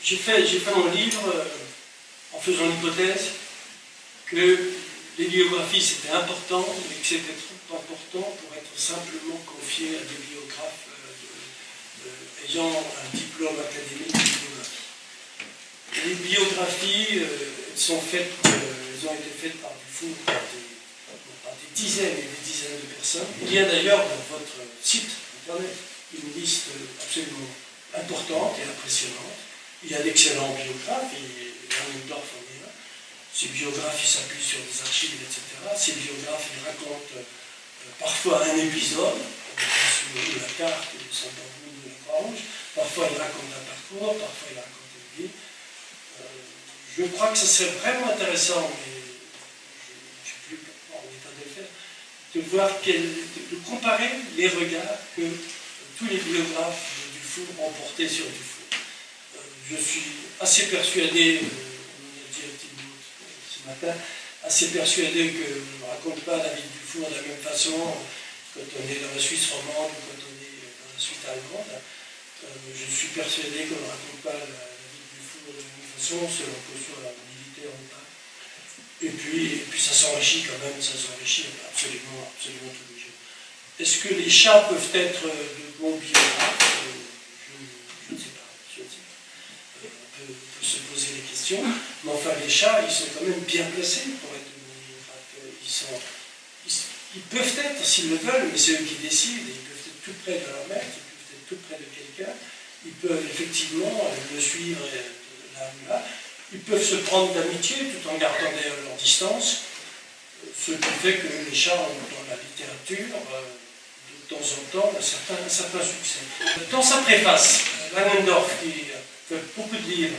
j'ai fait mon livre en faisant l'hypothèse que les biographies c'était important, mais que c'était trop important pour être simplement confié à des biographes ayant un diplôme académique de biographie. Les biographies sont faites, elles ont été faites par Dufour, par des dizaines et des dizaines de personnes. Il y a d'ailleurs dans votre site internet une liste absolument importante et impressionnante. Il y a d'excellents biographes, et Langendorf en est un. Ces biographes ils s'appuient sur des archives, etc. Ces biographes ils racontent parfois un épisode, sur la carte de Saint-Bambou de la Croix-Rouge, parfois ils racontent un parcours, parfois ils racontent une vie. Je crois que ce serait vraiment intéressant, mais je ne suis plus en état de le faire, de voir, de comparer les regards que tous les biographes de Dufour ont portés sur Dufour. Je suis assez persuadé, on a dit un petit mot ce matin, assez persuadé qu'on ne raconte pas la vie de Dufour de la même façon quand on est dans la Suisse romande ou quand on est dans la Suisse allemande. Je suis persuadé qu'on ne raconte pas la vie de Dufour de la même façon, selon qu'on soit militaire ou pas. Et puis ça s'enrichit quand même, ça s'enrichit absolument tous les jours. Est-ce que les chats peuvent être de bons biographes? Je ne sais pas. On peut se poser des questions, mais enfin les chats, ils sont quand même bien placés pour être de bons biographes. Ils peuvent être, s'ils le veulent, mais c'est eux qui décident, ils peuvent être tout près de leur maître, ils peuvent être tout près de quelqu'un, ils peuvent effectivement le suivre là ou là, ils peuvent se prendre d'amitié tout en gardant d'ailleurs leur distance, ce qui fait que les chats ont dans la littérature, de temps en temps, un certain succès. Dans sa préface, Langendorf, qui fait beaucoup de livres,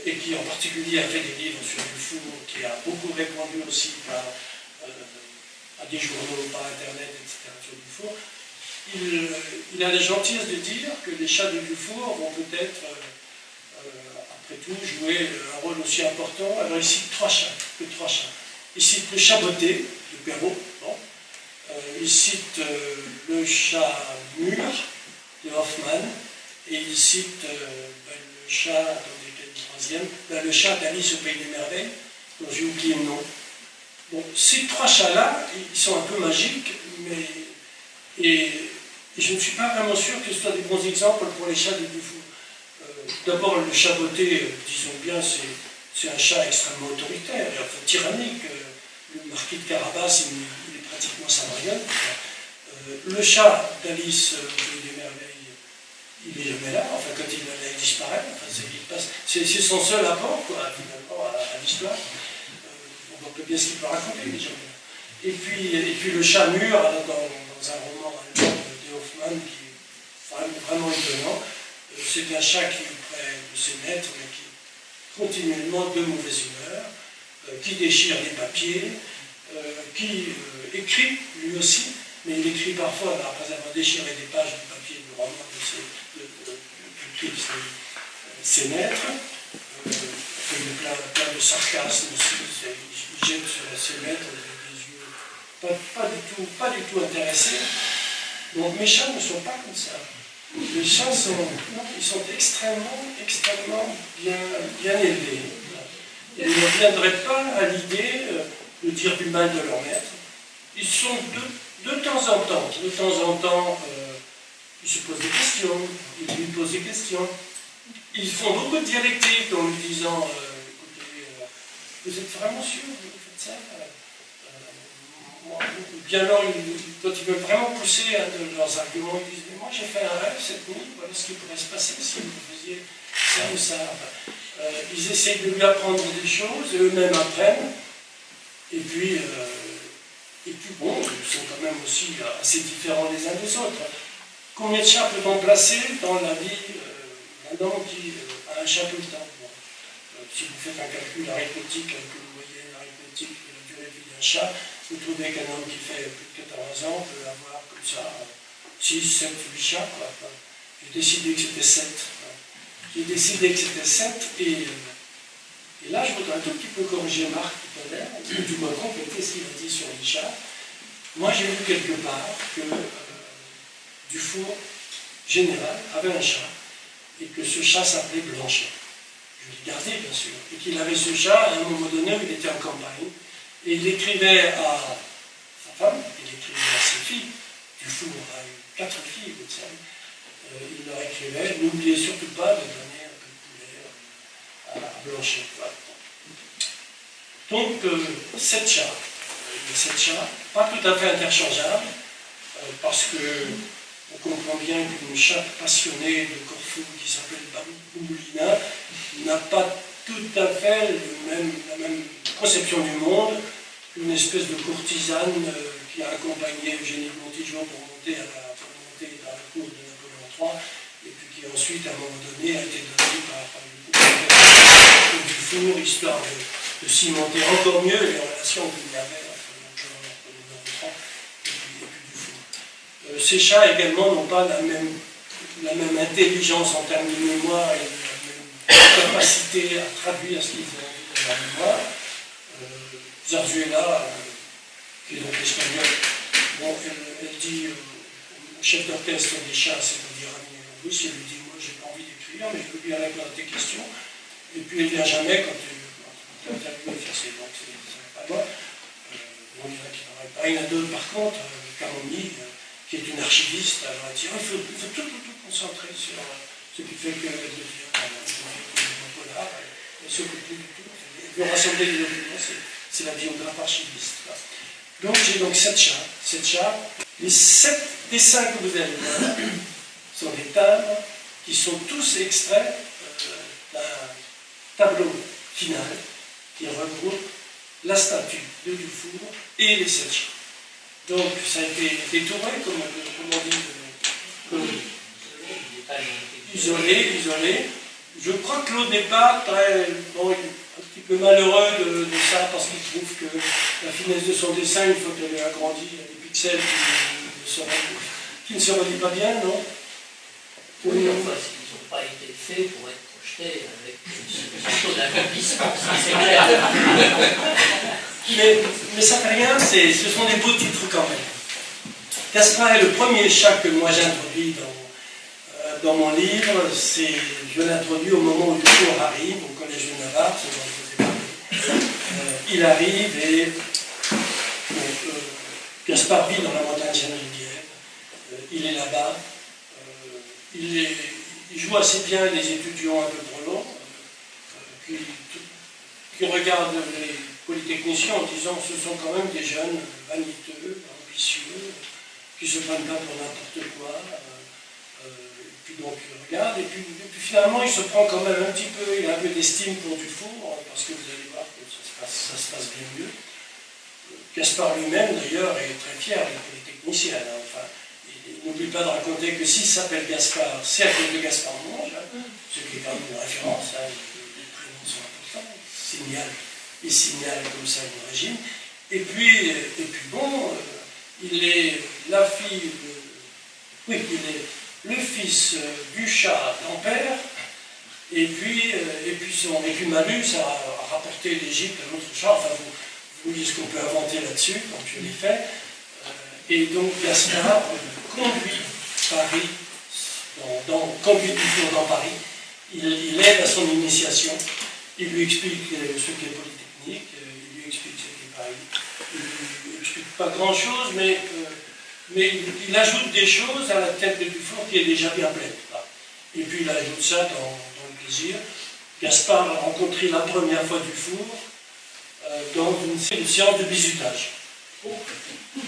et qui en particulier a fait des livres sur Dufour, qui a beaucoup répondu aussi à des journaux, par Internet, etc., sur Dufour, il a la gentillesse de dire que les chats de Dufour vont peut-être, après tout, jouer un rôle aussi important. Alors il cite trois chats. Il cite le chat botté, de Perrault, il cite le chat mûr, de Hoffmann, et il cite le chat, attendez, quel troisième, le chat d'Alice au Pays des Merveilles, dont j'ai oublié le nom. Bon, ces trois chats-là, ils sont un peu magiques, et je ne suis pas vraiment sûr que ce soit des bons exemples pour les chats de Dufour. D'abord, le chat botté, disons bien, c'est un chat extrêmement autoritaire, et enfin tyrannique. Le marquis de Carabas, il est pratiquement sa marionnette. Le chat d'Alice au Pays des Merveilles, il n'est jamais là, enfin quand il est là, il disparaît, enfin, c'est son seul apport, quoi, finalement, à l'histoire. On voit pas bien ce qu'il peut raconter, il n'est jamais là. Et puis le chat mûr, dans un roman allemand de Hoffmann, qui est vraiment étonnant, c'est un chat qui est près de ses maîtres, mais qui est continuellement de mauvaise humeur, qui déchire des papiers, qui écrit lui aussi, mais il écrit parfois, après avoir déchiré des pages de papier du roman de ses maîtres, il fait plein de sarcasme aussi, il jette sur ses maîtres des yeux pas du tout intéressés. Donc mes chats ne sont pas comme ça. Les chats ils sont extrêmement bien élevés. Ils ne viendraient pas à l'idée de dire du mal de leur maître. Ils sont de temps en temps, ils se posent des questions, ils lui posent des questions. Ils font beaucoup de dialectique en lui disant écoutez, vous êtes vraiment sûr que vous faites ça? Bien alors, quand ils veulent vraiment pousser un de leurs arguments, ils disent mais moi j'ai fait un rêve cette nuit, voilà ce qui pourrait se passer si vous faisiez ça ou ça. Enfin, ils essayent de lui apprendre des choses, eux-mêmes apprennent, et puis bon, ils sont quand même aussi assez différents les uns des autres. Combien de chats peut-on placer dans la vie d'un homme qui a un chat tout le temps? Bon, si vous faites un calcul arithmétique, un calcul moyen arithmétique de la durée de vie d'un chat, vous trouvez qu'un homme qui fait plus de 80 ans peut avoir comme ça 6, 7, 8 chats. Enfin, j'ai décidé que c'était 7. J'ai décidé que c'était 7 et là je voudrais un tout petit peu corriger Marc tout à l'heure, du moins compléter ce qu'il a dit sur les chats. Moi j'ai lu quelque part que Dufour général avait un chat et que ce chat s'appelait Blanchet. je l'ai gardé bien sûr, et qu'il avait ce chat à un moment donné où il était en campagne, et il écrivait à sa femme, il écrivait à ses filles, Dufour a eu 4 filles, vous savez, il leur écrivait, n'oubliez surtout pas de donner un peu de poulet à Blanchet. Voilà. Donc, 7 chats. Les 7 chats, pas tout à fait interchangeables, parce que on comprend bien qu'une chatte passionnée de Corfou qui s'appelle Bamboulina n'a pas tout à fait la même conception du monde qu'une espèce de courtisane qui a accompagné Eugénie Montijot pour monter dans la cour de Napoléon III, et puis qui ensuite, à un moment donné, a été donnée par le Dufour, histoire de cimenter encore mieux les relations qu'il y avait entre Napoléon III et puis Dufour. Ces chats également n'ont pas la même intelligence en termes de mémoire et la même capacité à traduire ce qu'ils ont envie dans la mémoire. Zarzuela, qui est donc espagnole, bon, elle dit au chef d'orchestre des chats, c'est-à-dire Amélie Lombus, elle lui dit moi j'ai pas envie d'écrire, mais je veux bien répondre à tes questions. Et puis elle vient jamais quand tu interviews effacées, donc ça n'est pas moi. Bon, il y en a qui n'auraient pas. Il y en a deux par contre, Camomille, qui est une archiviste, alors elle dit il faut tout concentrer sur ce qui fait qu'elle devient polar, elle ne s'occupe plus du tout. Elle veut rassembler les documents, c'est la biographe archiviste. Là. Donc j'ai donc 7 chats. 7 chats. Les 7 dessins que vous allez voir sont des timbres qui sont tous extraits d'un tableau final qui regroupe la statue de Dufour et les 7 chats. Donc ça a été détouré, comme on dit, isolé. Je crois que Claude n'est pas très, bon, un petit peu malheureux de ça, parce qu'il trouve que la finesse de son dessin, une fois qu'elle est agrandie, il y a des pixels qui ne se relient pas bien, non? Oui, enfin, ils n'ont pas été faits pour être projetés avec surtout d'accomplissement, c'est clair. Mais ça fait rien, ce sont des beaux titres quand même. Gaspard est le premier chat que moi j'introduis dans mon livre. Je l'introduis au moment où Dufour arrive au collège de Navarre, ce dont je vous ai parlé. Il arrive et Gaspard vit dans la montagne Saint-Geneviève. Il est là-bas. Il joue assez bien les étudiants un peu trop longs, qui regardent les polytechniciens en disant ce sont quand même des jeunes vaniteux, ambitieux, qui se prennent pas pour n'importe quoi. Et puis donc il regarde, et puis finalement il se prend quand même un petit peu, il a un peu d'estime pour Dufour, parce que vous allez voir que ça se passe bien mieux. Gaspard lui-même d'ailleurs est très fier des polytechniciens. Enfin, il n'oublie pas de raconter que s'il s'appelle Gaspard, c'est à cause de Gaspard Monge, ce qui est quand même une référence, les prénoms sont importants, il signale comme ça une origine. Et puis bon, il est la fille il est le fils du chat grand-père, et puis Malus a rapporté l'Égypte à l'autre chat. Enfin, vous voyez ce qu'on peut inventer là-dessus, comme je l'ai fait. Et donc Gaspard conduit Paris, conduit Dufour dans Paris. Il aide à son initiation. Il lui explique ce qu'est Polytechnique, il lui explique ce qu'est Paris. Il ne lui explique pas grand-chose, mais il ajoute des choses à la tête de Dufour qui est déjà bien pleine. Et puis il ajoute ça dans le plaisir. Gaspard a rencontré la première fois Dufour dans une séance de bizutage.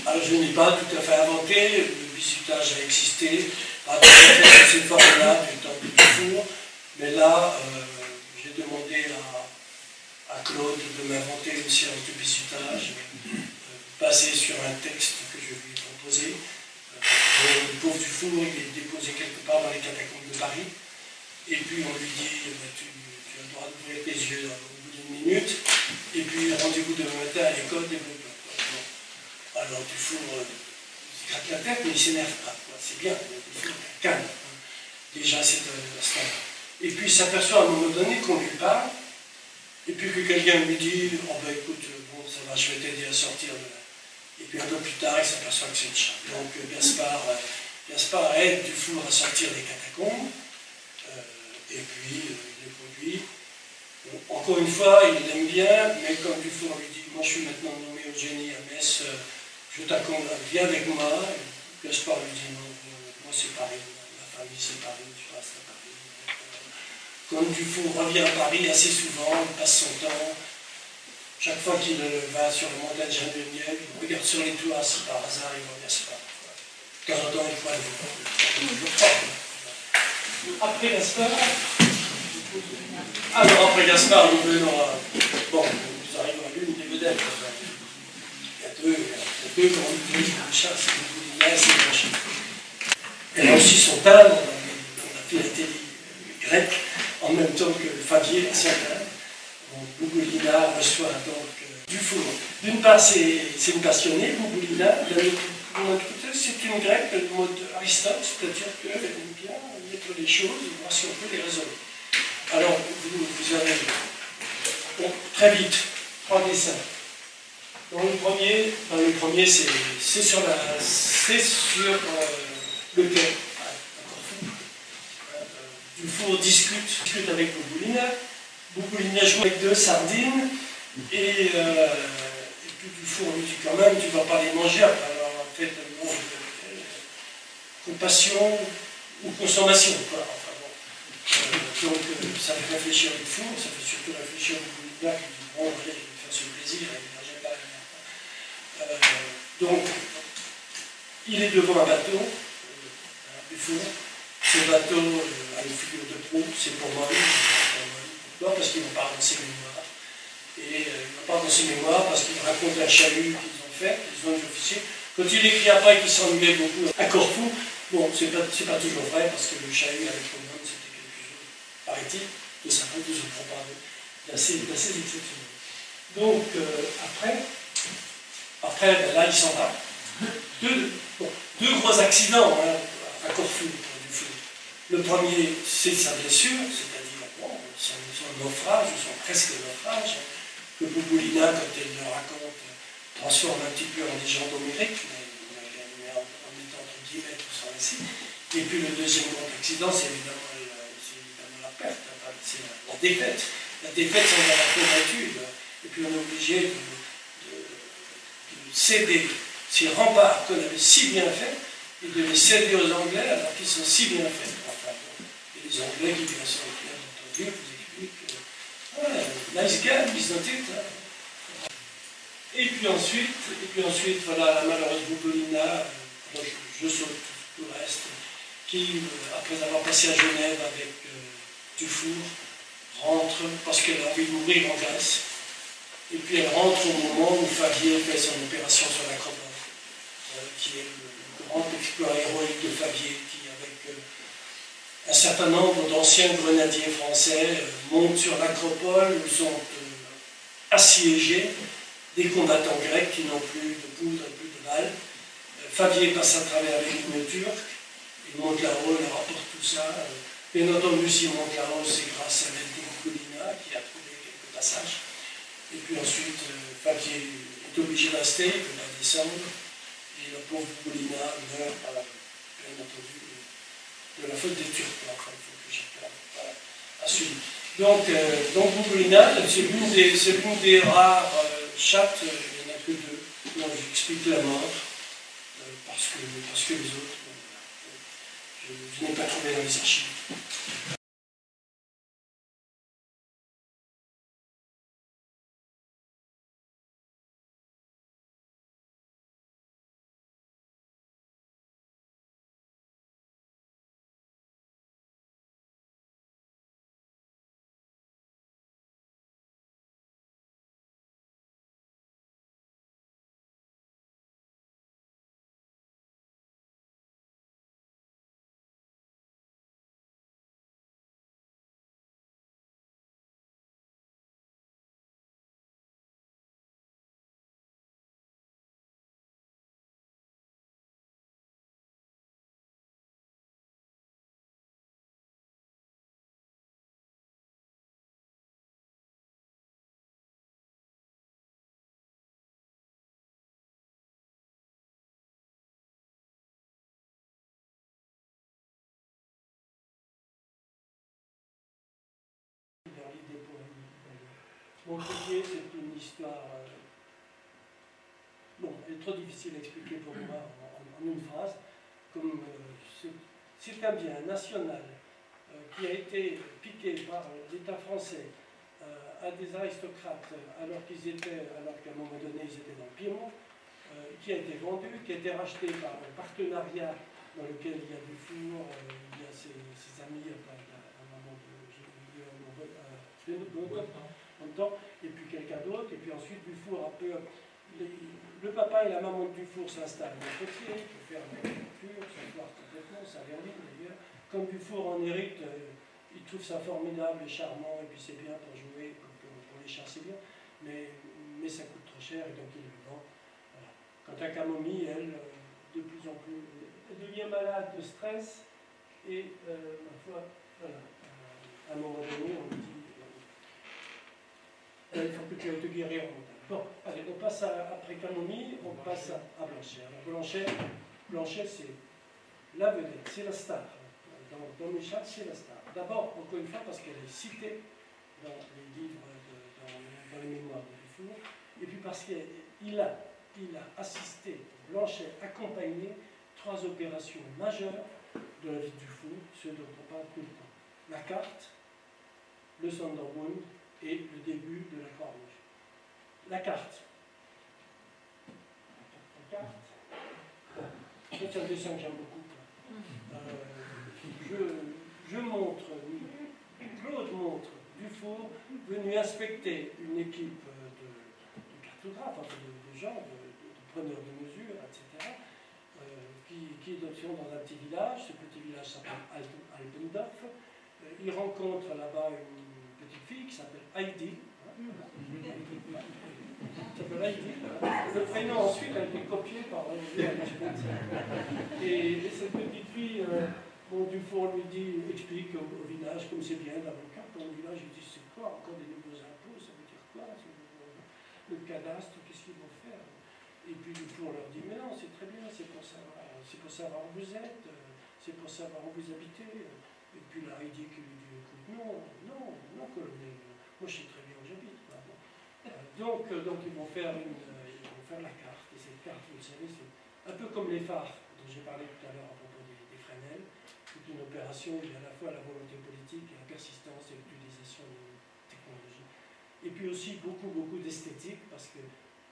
Alors je n'ai pas tout à fait inventé, le bizutage a existé, pas tout à fait de ces formes-là du temps de Dufour, mais là, j'ai demandé à Claude de m'inventer une séance de bizutage basée sur un texte que je lui ai proposé. Le pauvre Dufour, il est déposé quelque part dans les catacombes de Paris, et puis on lui dit tu as le droit d'ouvrir tes yeux au bout d'une minute, et puis rendez-vous demain matin à l'école des Bleus. Alors Dufour il gratte la tête, mais il ne s'énerve pas. C'est bien, Dufour est calme. Déjà, c'est un standard. Et puis il s'aperçoit à un moment donné qu'on lui parle, et puis que quelqu'un lui dit oh ben écoute, bon ça va, je vais t'aider à sortir de là. Et puis un peu plus tard, il s'aperçoit que c'est le chat. Donc Gaspard aide Dufour à sortir des catacombes, et puis il les conduit. Encore une fois, il l'aime bien, mais comme Dufour lui dit, moi je suis maintenant nommé au génie à Metz, je t'accompagne, viens avec moi. Et Gaspard lui dit non, moi c'est Paris, ma famille c'est Paris, je reste à Paris. Comme Dufour revient à Paris assez souvent, il passe son temps, chaque fois qu'il va sur le montagne Geneviève, il regarde sur les toits, si par hasard il voit Gaspard. De temps en temps, il faut aller. Après Gaspard, alors après Gaspard, nous venons à... Bon, nous arrivons à l'une des vedettes. Il y a deux grandes villes de chasse, Bouboulina et Saint-Machin. Elle a aussi son talent dans la philatélie grecque, en même temps que Favier à Saint-Clair. Bouboulina reçoit donc Dufour. D'une part, c'est une passionnée, Bouboulina. De l'autre côté, c'est une grecque de mode Aristote, c'est-à-dire qu'elle aime bien mettre les choses et voir si on peut les résoudre. Alors, vous avez, bon, très vite, 3 dessins. Dans le premier c'est sur le quai. Dufour discute avec Bouboulina. Bouboulina joue avec 2 sardines. Et puis Dufour lui dit quand même, tu ne vas pas les manger après avoir fait un monde de compassion ou consommation, quoi. Enfin, bon. Donc ça fait réfléchir Dufour, ça fait surtout réfléchir Bouboulina qui dit bon, allez, je vais faire ce plaisir et ne manger pas la viande. Donc, il est devant un bateau, Dufour. Ce bateau a une figure de proue, c'est pour moi. Pourquoi? Parce qu'il me parle dans ses mémoires. Et il me parle dans ses mémoires parce qu'il raconte un chalut qu'ils ont fait, les jeunes officiers. Quand il écrit après qu'il s'ennuyait beaucoup à Corfou, bon, c'est pas toujours vrai parce que le chalut avec Romain, c'était quelque chose, paraît-il, de sa faute, de son propagande, d'assez exceptionnel. Donc, après ben là, il s'en va. Deux gros accidents hein, à Corfou pour Dufour. Le premier, c'est sa blessure, c'est-à-dire bon, son naufrage, son presque naufrage, que Bouboulina, quand elle le raconte, transforme un petit peu en légende homérique, mais en mettant entre guillemets tout son récit. Et puis le deuxième grand accident, c'est évidemment la perte, enfin, c'est la défaite. La défaite sans la combattue. Et puis on est obligé de céder ces remparts qu'on avait si bien faits, et de les céder aux Anglais alors qu'ils sont si bien faits. Enfin, bon. Et les Anglais qui, bien sûr, bien entendu, vous expliquent nice game, ils ont it. Et puis ensuite, voilà, la malheureuse Bouboulina, je saute tout le reste, qui, après avoir passé à Genève avec Dufour, rentre parce qu'elle a envie de mourir en Grèce. Et puis elle rentre au moment où Favier fait son opération sur l'Acropole, qui est le grand exploit héroïque de Favier, qui, avec un certain nombre d'anciens grenadiers français, montent sur l'Acropole, où sont assiégés des combattants grecs qui n'ont plus de poudre et plus de balles. Favier passe à travers les lignes turques, il monte là-haut, il rapporte tout ça. Bien entendu, s'il monte là-haut, c'est grâce à l'aide de Bouboulina qui a trouvé quelques passages. Et puis ensuite, Favier est obligé de rester, il peut pas descendre, et le pauvre Bouboulina meurt, bien entendu, de la faute des Turcs. Enfin, il faut que j'y parle. Voilà, à suivre. Donc Bouboulina, c'est l'une des rares chattes, il n'y en a que 2, dont j'explique la mort, parce que les autres, je n'ai pas trouvé dans les archives. Montpellier, c'est une histoire... bon, elle est trop difficile à expliquer pour moi en une phrase. Comme c'est un bien national qui a été piqué par l'État français à des aristocrates alors qu'à un moment donné ils étaient dans le Piémont, qui a été vendu, qui a été racheté par un partenariat dans lequel il y a Dufour, il y a ses amis, un moment de et puis quelqu'un d'autre, et puis ensuite Dufour le papa et la maman de Dufour s'installent dans le côtier, il faut faire l'agriculture, ça foire complètement, ça vermine d'ailleurs. Comme Dufour en hérite, il trouve ça formidable et charmant, et puis c'est bien pour jouer, pour les chats c'est bien, mais ça coûte trop cher, et donc il le vend. Voilà. Quant à Camomille, elle, de plus en plus, elle devient malade de stress, et ma foi, voilà, à un moment donné, on lui dit il faut que tu ailles te guérir en montagne. Bon, allez, on passe après Camomille, on passe à Blanchère. Alors Blanchère, c'est la vedette, c'est la star. Dans mes chats, c'est la star. D'abord, encore une fois, parce qu'elle est citée dans les livres, dans les mémoires de Dufour, et puis parce qu'il a assisté, Blanchet, accompagné 3 opérations majeures de la vie de Dufour, ce dont on parle tout le temps. La carte, le Sonderbund et le début de la Croix-Rouge. La carte. La carte. C'est un dessin que j'aime beaucoup. Je montre, Claude montre Dufour venu inspecter une équipe de cartographes, enfin de gens, de preneurs de mesures, etc., qui sont dans un petit village. Ce petit village s'appelle Albendorf. Il rencontre là-bas une petite fille qui s'appelle Heidi. Le prénom ensuite a été copié par et cette petite fille, Dufour lui dit, explique au village, comme c'est bien l'avocat, dans le village, il dit c'est quoi, encore des nouveaux impôts, ça veut dire quoi, le cadastre, qu'est-ce qu'ils vont faire? Et puis Dufour leur dit, mais non, c'est très bien, c'est pour savoir où vous êtes, c'est pour savoir où vous habitez. Et puis là, il dit qu'il lui dit, écoute, non, colonel, moi je sais très bien où j'habite. Donc ils vont faire la carte, et cette carte, vous le savez, c'est un peu comme les phares dont j'ai parlé tout à l'heure à propos des Fresnel. C'est une opération où il y a à la fois la volonté politique et la persistance et l'utilisation de technologie. Et puis aussi beaucoup d'esthétique, parce que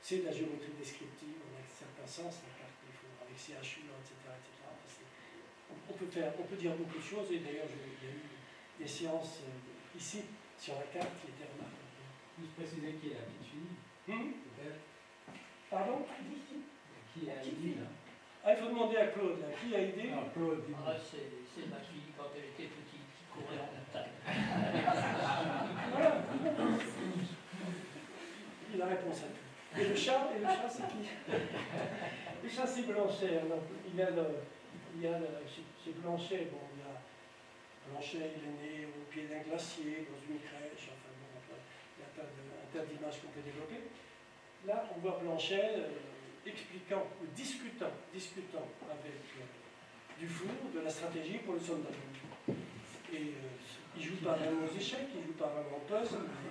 c'est de la géométrie descriptive, en un certain sens, la carte des fours, avec ses HU, etc. On peut dire beaucoup de choses, et d'ailleurs il y a eu des séances ici sur la carte qui étaient remarquables. Juste préciser qui est la petite fille. Pardon? Qui a aidé là? Ah, il faut demander à Claude, là. Qui a aidé? Claude. C'est ma fille quand elle était petite qui courait en montagne. Voilà. Il a réponse à tout. Et le chat c'est qui? Le chat, c'est Blanchet. Alors, chez Blanchet, bon, Blanchet, il est né au pied d'un glacier, dans une crèche, enfin bon, il y a un tas d'images qu'on peut développer. Là, on voit Blanchet expliquant, ou discutant avec Dufour de la stratégie pour le Sonderbund. Et il ne joue pas vraiment aux échecs, il ne joue pas vraiment au puzzle, mais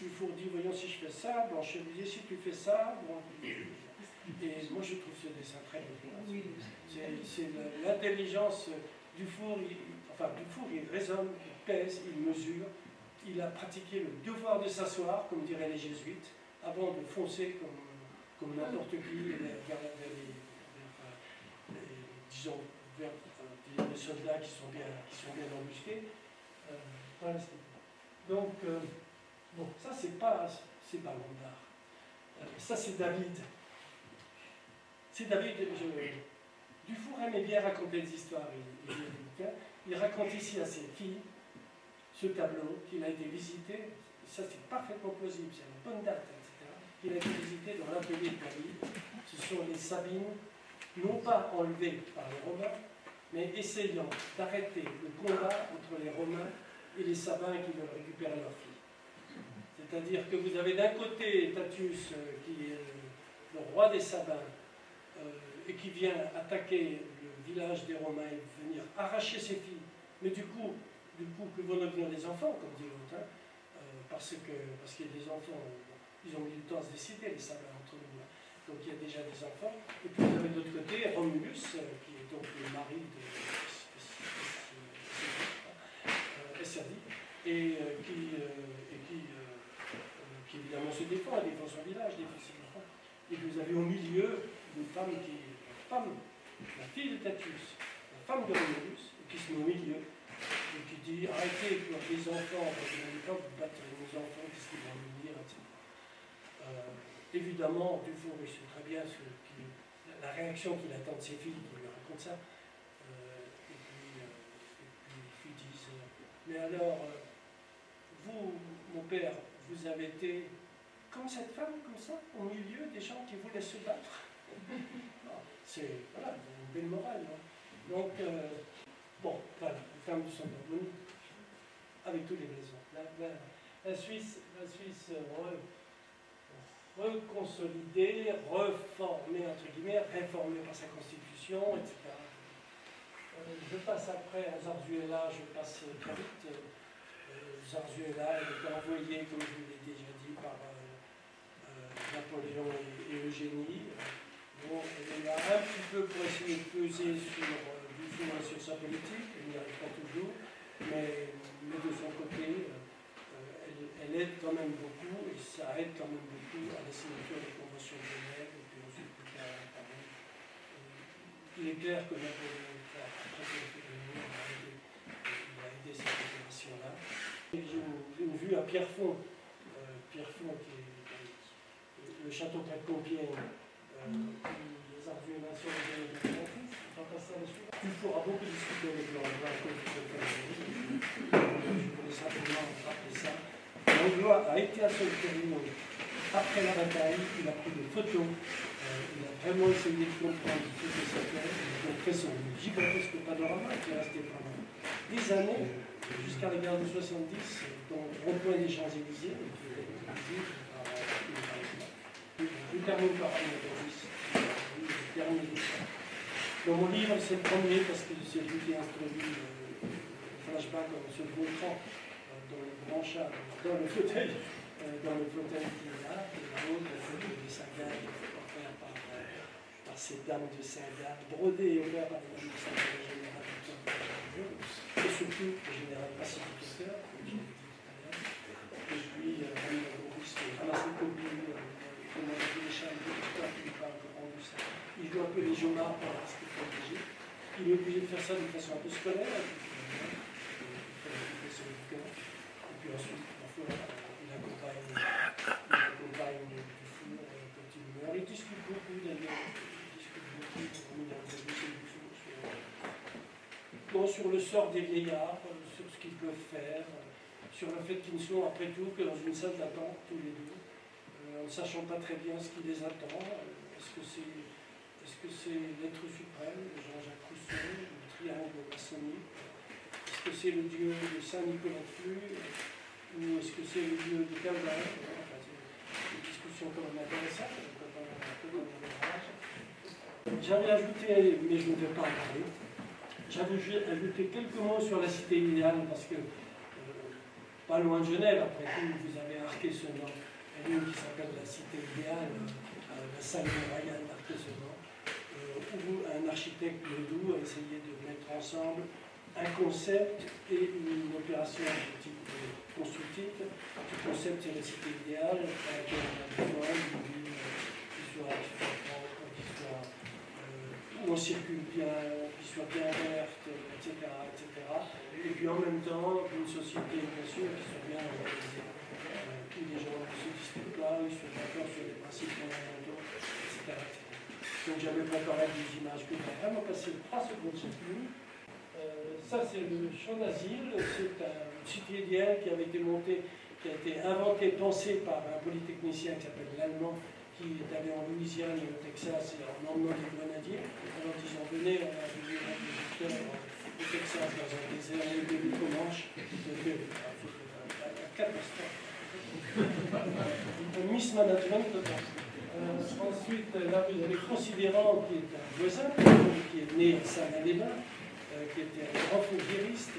Dufour dit, voyons si je fais ça, Blanchet lui dit, si tu fais ça, bon, et moi je trouve ce dessin très beau. C'est l'intelligence Dufour, il raisonne, il pèse, il mesure, il a pratiqué le devoir de s'asseoir, comme diraient les jésuites, avant de foncer comme n'importe qui vers les soldats qui sont bien embusqués. Voilà, donc, bon, ça c'est pas Lombard. Ça c'est David. C'est David, Dufour aimait bien raconter des histoires, il raconte ici à ses filles ce tableau qu'il a été visité, ça c'est parfaitement plausible, c'est une bonne date, etc. Il a été visité dans l'atelier de David. Ce sont les Sabines, non pas enlevées par les Romains, mais essayant d'arrêter le combat entre les Romains et les Sabins qui veulent récupérer leurs filles. C'est-à-dire que vous avez d'un côté Tatius, qui est le roi des Sabins, et qui vient attaquer le village des Romains et venir arracher ses filles, mais du coup que vont devenir les enfants, comme dit l'autre, parce qu'il y a des enfants, ils ont mis du temps à se décider, les sables entre nous. Donc il y a déjà des enfants. Et puis vous avez de l'autre côté Romulus, qui est donc le mari de Esserdi, et qui évidemment se défend, elle défend son village, défend ses enfants. Et vous avez au milieu une femme la fille de Tatius, la femme de Romulus, qui se met au milieu, et qui dit arrêtez pour les enfants, parce que vous battre nos enfants, qu'est-ce qu'ils vont nous dire, etc. Évidemment, Dufour sait très bien la réaction qu'il attend de ses filles qui lui racontent ça. Et puis les filles disent mais alors, vous, mon père, vous avez été comme cette femme, comme ça, au milieu des gens qui voulaient se battre. C'est voilà, une belle morale. Hein. Donc, bon, voilà, les femmes du sont harmoniques, avec tous les raisons. La Suisse reconsolidée, reformée, entre guillemets, réformée par sa constitution, etc. Je passe après à Zarzuela, je passe très vite. Zarzuela, elle était envoyée, comme je vous l'ai déjà dit, par Napoléon et Eugénie. Bon, elle est là un petit peu pour essayer de peser sur Dufour et sur sa politique, elle n'y arrive pas toujours, mais de son côté, elle aide quand même beaucoup, et ça aide quand même beaucoup à la signature des conventions de Genève, et puis ensuite plus tard à Paris. Il est clair que Napoléon, après qu'il a fait de nous, il a aidé cette opération-là. J'ai une vue à Pierrefonds, Pierrefonds qui est le château près de Compiègne, les Zarzuela sur les générations. On va passer à la suite. Dufour a beaucoup discuté avec Langlois à cause de cette phénomène. Je voulais simplement rappeler ça. Langlois a été à Solferino après la bataille, il a pris des photos, il a vraiment essayé de comprendre ce que c'était. Il a fait son gigantesque panorama qui est resté pendant des années, jusqu'à la guerre de 70, dont rond-point des Champs-Élysées, qui est visible par je termine par le dernier. Dans mon livre, c'est le premier parce que c'est lui qui a introduit le flashback en se montrant dans le branchard, dans le fauteuil qui est là, et l'autre, de Saint-Gall, offert par ces dames de Saint-Gall, brodées et offert par les dames de Saint-Gall, le général Victor et surtout le général pacificateur, comme je l'ai dit tout à l'heure, et puis Auguste ramasse les copies, comment les chambres de Victor qui lui parle de rendre ça. Il joue un peu les journaux pour ce qu'il faut obliger. Il est obligé de faire ça d'une façon un peu scolaire, et puis ensuite, il accompagne Dufour quand il meurt. Il discute beaucoup d'ailleurs, sur le sort des vieillards, sur ce qu'ils peuvent faire, sur le fait qu'ils ne sont après tout que dans une salle d'attente tous les deux, en ne sachant pas très bien ce qui les attend. Est-ce que c'est l'être suprême, Jean-Jacques Rousseau, le triangle maçonnique? Est-ce que c'est le dieu de Saint-Nicolas de Flux, ou est-ce que c'est le dieu de Calvin? C'est une discussion quand même intéressante, J'avais ajouté, mais je ne vais pas en parler, j'avais ajouté quelques mots sur la cité idéale, parce que, pas loin de Genève, après tout, vous avez Arquet-Senan, une qui s'appelle la cité idéale, la salle royale d'Arquet-Senan, où un architecte Ledoux a essayé de mettre ensemble un concept et une opération de type constructif. Le concept, c'est la cité idéale, dans laquelle on a besoin d'une ville qui soit propre, où on circule bien, qui soit bien verte, etc., etc. Et puis en même temps, une société, bien sûr, qui soit bien organisée, où les gens ne se disputent pas, ils sont d'accord sur les principes fondamentaux, etc., etc. Donc j'avais préparé des images que je vais vraiment passer 3 secondes chacune. Ça, c'est le champ d'asile, c'est une cité idéale qui avait été montée, qui a été inventée, pensée par un polytechnicien qui s'appelle l'Allemand, qui est allé en Louisiane et au Texas et en emmenant des grenadiers. Alors ils ont donné, on a vu un visiteurs au Texas dans un désert au milieu du Comanche, la catastrophe. Un mismanagement total. Ensuite, là, vous avez Considérant, qui est un voisin, qui est né à Saint-Lévin, qui était un grand fourriériste,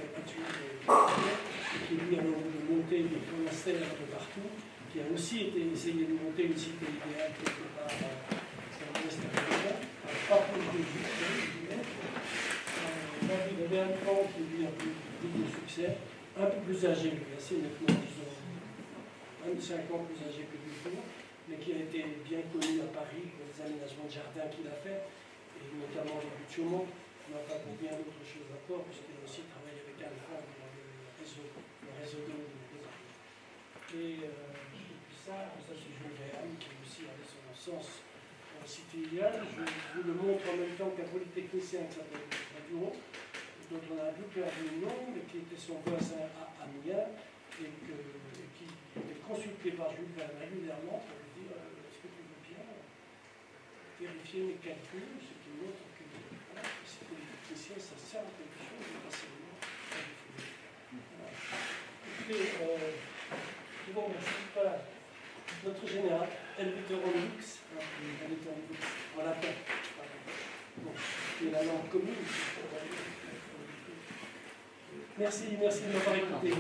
qui lui a monté des monastères un peu partout, qui a aussi essayé de monter une cité idéale quelque part dans l'Ouest américain, pas pour le il avait un camp qui lui a eu beaucoup de succès, un peu plus âgé, assez nettement, disons, 25 ans plus âgé que Dufour, mais qui a été bien connu à Paris pour les aménagements de jardin qu'il a fait, et notamment les buts de Chaumont. On n'a pas pour bien d'autres choses encore, puisqu'il a aussi travaillé avec Alphonse dans le réseau d'eau de Paris. Et puis ça c'est Jules Verne, qui aussi avait son sens en cité idéale. Je vous le montre en même temps qu'un polytechnicien qui s'appelle Raduron, dont on a un peu perdu le nom, mais qui était son voisin à Amiens, et qui était consulté par Jules Verne régulièrement pour lui dire est-ce que tu veux bien vérifier mes calculs, ce qui montre que ces polytechniciens, ça sert à quelque chose, et pas seulement à défouler. Voilà. Écoutez, je vous remercie. Voilà. Notre général, Helveteron Lux, en latin, bon, qui est la langue commune. Merci de m'avoir écouté.